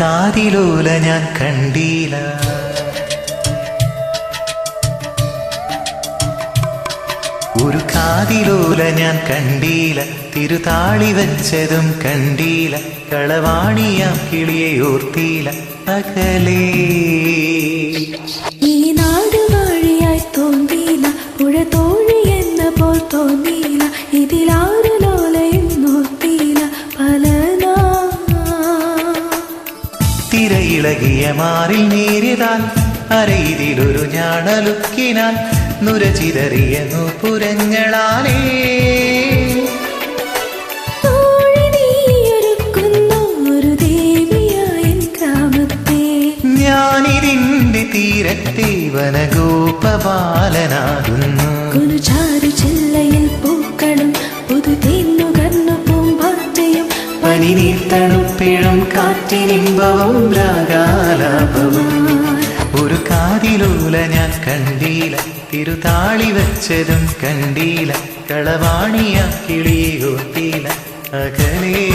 കാതിലോല ഞാൻ കണ്ടീല. ഒരു കാതിലോല ഞാൻ കണ്ടീല, തിരുതാളി വെച്ചതും കണ്ടീല, കളവാണിയാം കിളിയെ ഓർത്തീല അകലേ. ഈ നാട് വഴിയായി തോന്നീല, പുഴ തോഴി എന്ന പോൽ തോന്നീല, ഇതിലാരു ലോലയും നോത്തീല പലനാ. തിരയിളകിയ മാറിൽ നേരിതാൽ അരയിലൊരു ഞാണലുക്കിനാൽ നുരചിതറിയ നൂപുരങ്ങളാലേ ഞാനിതിന്റെ തീരത്തെ വനഗോപബാലനാകുന്നു. കുനുചാരു ചില്ലയിൽ പൂക്കളും പുതു തേന്നുകർന്നു പൂമ്പാറ്റയും പനിനീർത്തണുപ്പിഴും കാറ്റിനിമ്പവും രാഗാലാപവും. ഒരു കാതിലോല ഞാൻ കണ്ടീല, തിരുതാളി വെച്ചതും കണ്ടീല, കളവാണിയാ കിളിയെ ഓർത്തീല അകലേ.